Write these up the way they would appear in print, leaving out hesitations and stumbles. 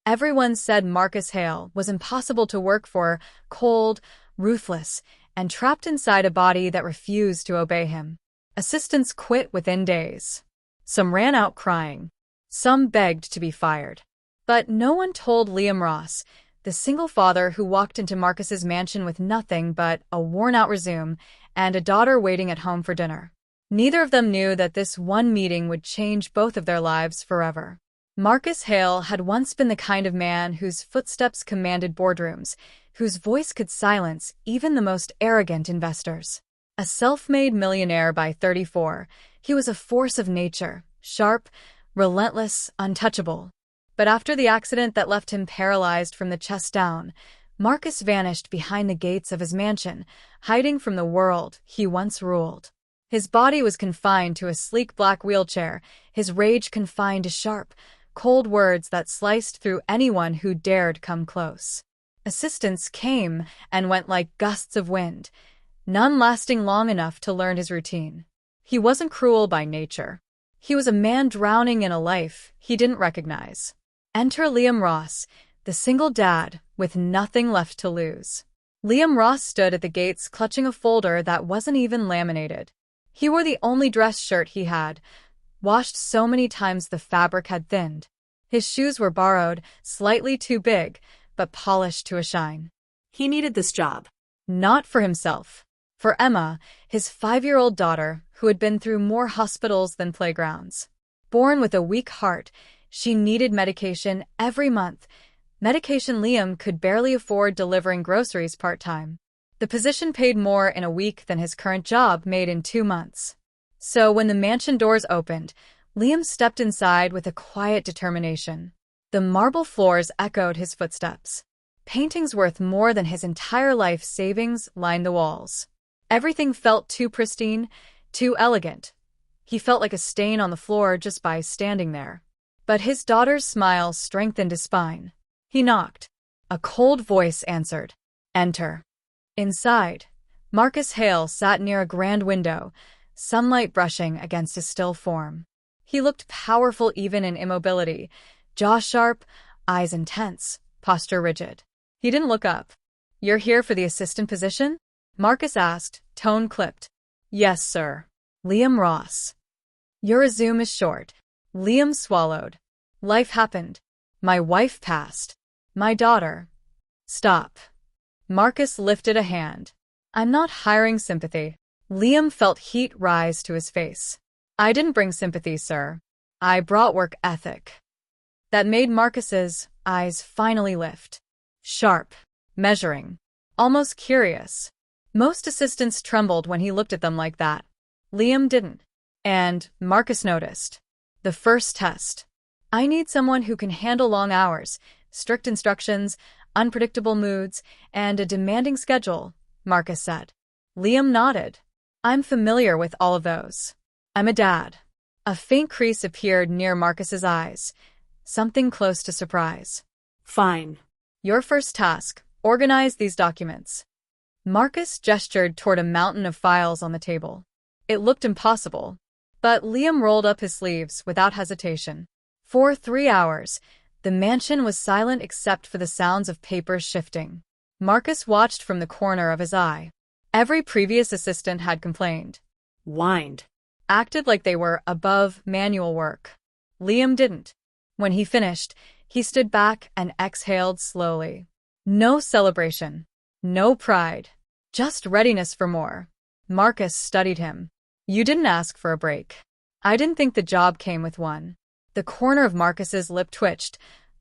Everyone said Marcus Hale was impossible to work for, cold, ruthless, and trapped inside a body that refused to obey him. Assistants quit within days. Some ran out crying. Some begged to be fired. But no one told Liam Ross, the single father who walked into Marcus's mansion with nothing but a worn-out resume and a daughter waiting at home for dinner. Neither of them knew that this one meeting would change both of their lives forever. Marcus Hale had once been the kind of man whose footsteps commanded boardrooms, whose voice could silence even the most arrogant investors. A self-made millionaire by 34, he was a force of nature, sharp, relentless, untouchable. But after the accident that left him paralyzed from the chest down, Marcus vanished behind the gates of his mansion, hiding from the world he once ruled. His body was confined to a sleek black wheelchair, his rage confined to sharp, cold words that sliced through anyone who dared come close. Assistants came and went like gusts of wind, none lasting long enough to learn his routine. He wasn't cruel by nature. He was a man drowning in a life he didn't recognize. Enter Liam Ross, the single dad with nothing left to lose. Liam Ross stood at the gates clutching a folder that wasn't even laminated. He wore the only dress shirt he had, washed so many times the fabric had thinned. His shoes were borrowed, slightly too big, but polished to a shine. He needed this job. Not for himself. For Emma, his 5-year-old daughter, who had been through more hospitals than playgrounds. Born with a weak heart, she needed medication every month, medication Liam could barely afford delivering groceries part-time. The position paid more in a week than his current job made in 2 months. So when the mansion doors opened, Liam stepped inside with a quiet determination. The marble floors echoed his footsteps. Paintings worth more than his entire life savings lined the walls. Everything felt too pristine, too elegant. He felt like a stain on the floor just by standing there. But his daughter's smile strengthened his spine. He knocked. A cold voice answered. Enter. Inside, Marcus Hale sat near a grand window, sunlight brushing against his still form. He looked powerful even in immobility, jaw sharp, eyes intense, posture rigid. He didn't look up. You're here for the assistant position? Marcus asked, tone clipped. Yes, sir. Liam Ross. Your resume is short. Liam swallowed. Life happened. My wife passed. My daughter. Stop. Marcus lifted a hand. I'm not hiring sympathy. Liam felt heat rise to his face. I didn't bring sympathy, sir. I brought work ethic. That made Marcus's eyes finally lift. Sharp. Measuring. Almost curious. Most assistants trembled when he looked at them like that. Liam didn't. And Marcus noticed. The first test. I need someone who can handle long hours, strict instructions, unpredictable moods, and a demanding schedule, Marcus said. Liam nodded. I'm familiar with all of those. I'm a dad. A faint crease appeared near Marcus's eyes, something close to surprise. Fine. Your first task, organize these documents. Marcus gestured toward a mountain of files on the table. It looked impossible, but Liam rolled up his sleeves without hesitation. For 3 hours, the mansion was silent except for the sounds of papers shifting. Marcus watched from the corner of his eye. Every previous assistant had complained. Whined. Acted like they were above manual work. Liam didn't. When he finished, he stood back and exhaled slowly. No celebration. No pride. Just readiness for more. Marcus studied him. You didn't ask for a break. I didn't think the job came with one. The corner of Marcus's lip twitched,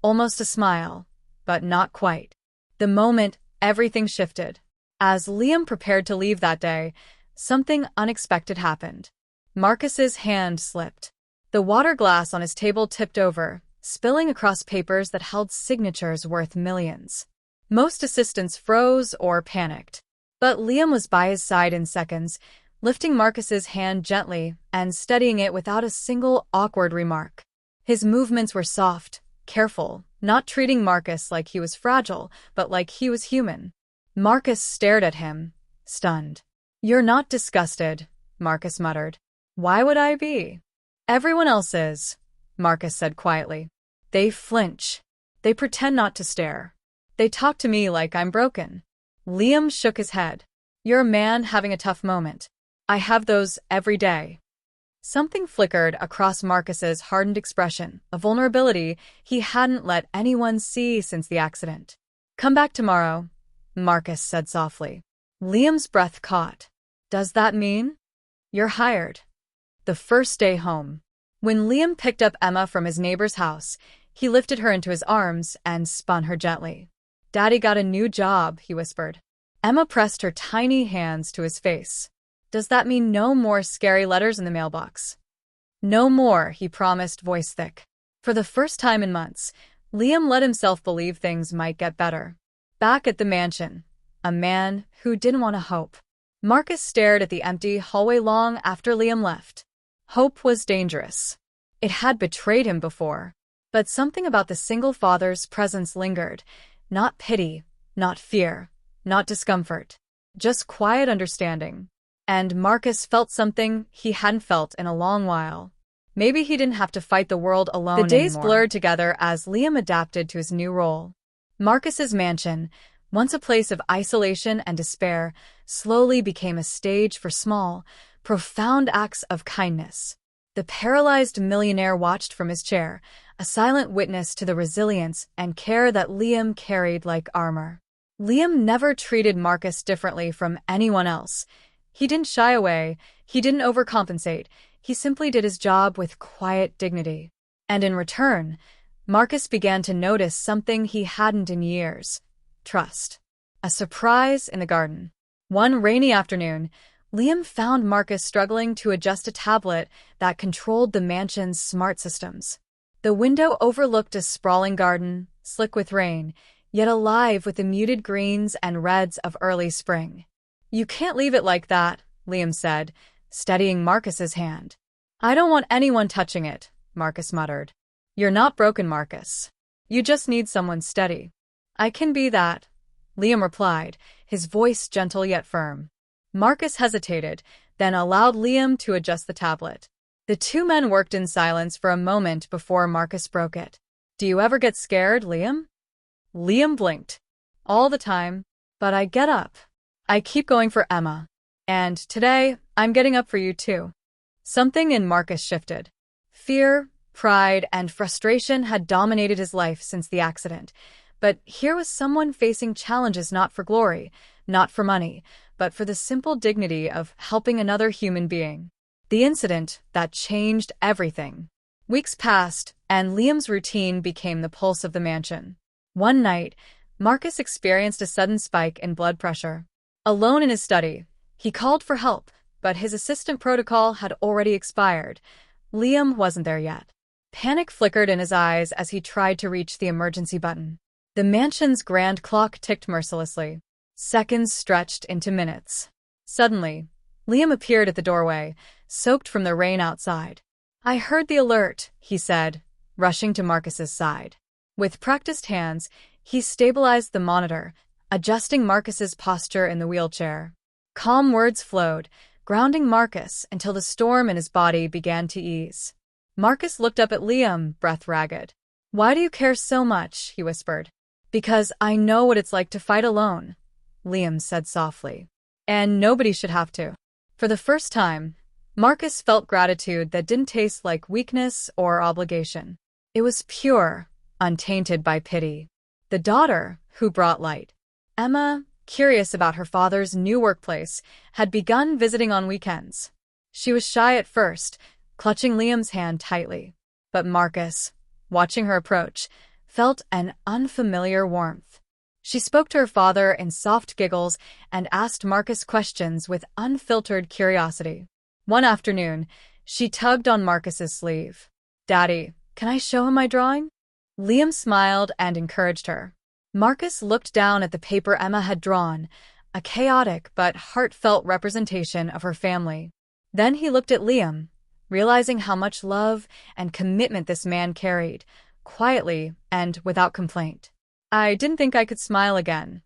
almost a smile, but not quite. The moment, everything shifted. As Liam prepared to leave that day, something unexpected happened. Marcus's hand slipped. The water glass on his table tipped over, spilling across papers that held signatures worth millions. Most assistants froze or panicked. But Liam was by his side in seconds, lifting Marcus's hand gently and steadying it without a single awkward remark. His movements were soft, careful, not treating Marcus like he was fragile, but like he was human. Marcus stared at him, stunned. You're not disgusted, Marcus muttered. Why would I be? Everyone else is, Marcus said quietly. They flinch. They pretend not to stare. They talk to me like I'm broken. Liam shook his head. You're a man having a tough moment. I have those every day. Something flickered across Marcus's hardened expression, a vulnerability he hadn't let anyone see since the accident. Come back tomorrow, Marcus said softly. Liam's breath caught. Does that mean? You're hired. The first day home. When Liam picked up Emma from his neighbor's house, he lifted her into his arms and spun her gently. Daddy got a new job, he whispered. Emma pressed her tiny hands to his face. Does that mean no more scary letters in the mailbox? No more, he promised, voice thick. For the first time in months, Liam let himself believe things might get better. Back at the mansion, a man who didn't want to hope. Marcus stared at the empty hallway long after Liam left. Hope was dangerous. It had betrayed him before. But something about the single father's presence lingered. Not pity, not fear, not discomfort. Just quiet understanding. And Marcus felt something he hadn't felt in a long while. Maybe he didn't have to fight the world alone anymore. The days blurred together as Liam adapted to his new role. Marcus's mansion, once a place of isolation and despair, slowly became a stage for small, profound acts of kindness. The paralyzed millionaire watched from his chair, a silent witness to the resilience and care that Liam carried like armor. Liam never treated Marcus differently from anyone else. He didn't shy away, he didn't overcompensate, he simply did his job with quiet dignity. And in return, Marcus began to notice something he hadn't in years. Trust. A surprise in the garden. One rainy afternoon, Liam found Marcus struggling to adjust a tablet that controlled the mansion's smart systems. The window overlooked a sprawling garden, slick with rain, yet alive with the muted greens and reds of early spring. You can't leave it like that, Liam said, steadying Marcus's hand. I don't want anyone touching it, Marcus muttered. You're not broken, Marcus. You just need someone steady. I can be that, Liam replied, his voice gentle yet firm. Marcus hesitated, then allowed Liam to adjust the tablet. The two men worked in silence for a moment before Marcus broke it. Do you ever get scared, Liam? Liam blinked. All the time. But I get up. I keep going for Emma. And today, I'm getting up for you too. Something in Marcus shifted. Fear, pride, and frustration had dominated his life since the accident. But here was someone facing challenges not for glory, not for money, but for the simple dignity of helping another human being. The incident that changed everything. Weeks passed, and Liam's routine became the pulse of the mansion. One night, Marcus experienced a sudden spike in blood pressure. Alone in his study, he called for help, but his assistant protocol had already expired. Liam wasn't there yet. Panic flickered in his eyes as he tried to reach the emergency button. The mansion's grand clock ticked mercilessly. Seconds stretched into minutes. Suddenly, Liam appeared at the doorway, soaked from the rain outside. I heard the alert, he said, rushing to Marcus's side. With practiced hands, he stabilized the monitor, adjusting Marcus's posture in the wheelchair. Calm words flowed, grounding Marcus until the storm in his body began to ease. Marcus looked up at Liam, breath ragged. Why do you care so much? He whispered. Because I know what it's like to fight alone, Liam said softly. And nobody should have to. For the first time, Marcus felt gratitude that didn't taste like weakness or obligation. It was pure, untainted by pity. The daughter, who brought light. Emma, curious about her father's new workplace, had begun visiting on weekends. She was shy at first, clutching Liam's hand tightly. But Marcus, watching her approach, felt an unfamiliar warmth. She spoke to her father in soft giggles and asked Marcus questions with unfiltered curiosity. One afternoon, she tugged on Marcus's sleeve. Daddy, can I show him my drawing? Liam smiled and encouraged her. Marcus looked down at the paper Emma had drawn, a chaotic but heartfelt representation of her family. Then he looked at Liam, realizing how much love and commitment this man carried, quietly and without complaint. I didn't think I could smile again,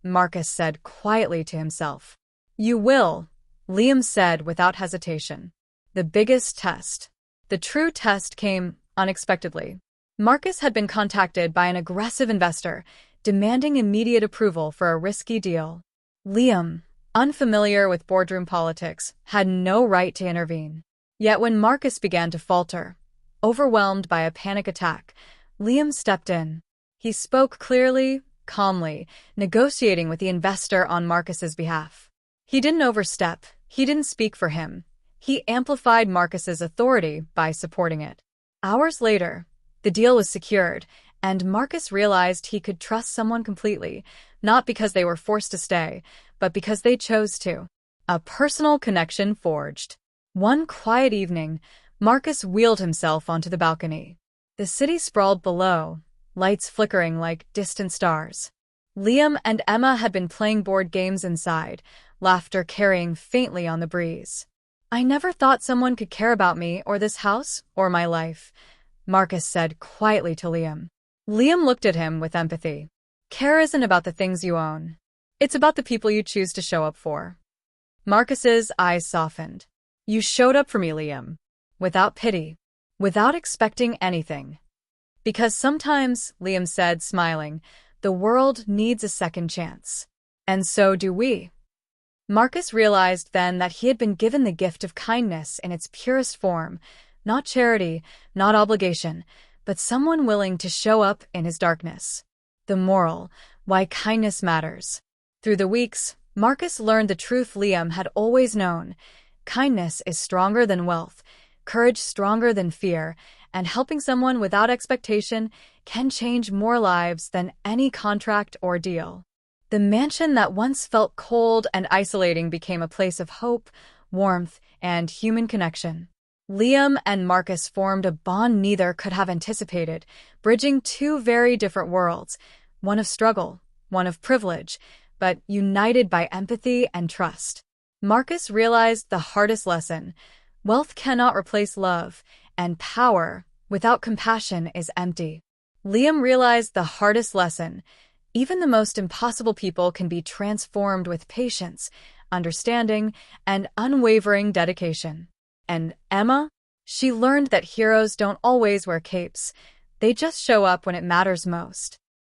Marcus said quietly to himself. You will, Liam said without hesitation. The biggest test. The true test came unexpectedly. Marcus had been contacted by an aggressive investor, demanding immediate approval for a risky deal. Liam, unfamiliar with boardroom politics, had no right to intervene. Yet when Marcus began to falter, overwhelmed by a panic attack, Liam stepped in. He spoke clearly, calmly, negotiating with the investor on Marcus's behalf. He didn't overstep, he didn't speak for him. He amplified Marcus's authority by supporting it. Hours later, the deal was secured, and Marcus realized he could trust someone completely, not because they were forced to stay, but because they chose to. A personal connection forged. One quiet evening, Marcus wheeled himself onto the balcony. The city sprawled below, lights flickering like distant stars. Liam and Emma had been playing board games inside, laughter carrying faintly on the breeze. "I never thought someone could care about me or this house or my life," Marcus said quietly to Liam. Liam looked at him with empathy. "Care isn't about the things you own. It's about the people you choose to show up for." Marcus's eyes softened. "You showed up for me, Liam. Without pity. Without expecting anything." "Because sometimes," Liam said, smiling, "the world needs a second chance. And so do we." Marcus realized then that he had been given the gift of kindness in its purest form, not charity, not obligation, but someone willing to show up in his darkness. The moral: why kindness matters. Through the weeks, Marcus learned the truth Liam had always known. Kindness is stronger than wealth, courage stronger than fear, and helping someone without expectation can change more lives than any contract or deal. The mansion that once felt cold and isolating became a place of hope, warmth, and human connection. Liam and Marcus formed a bond neither could have anticipated, bridging two very different worlds, one of struggle, one of privilege, but united by empathy and trust. Marcus realized the hardest lesson: wealth cannot replace love, and power without compassion is empty. Liam realized the hardest lesson: even the most impossible people can be transformed with patience, understanding, and unwavering dedication. And Emma? She learned that heroes don't always wear capes. They just show up when it matters most.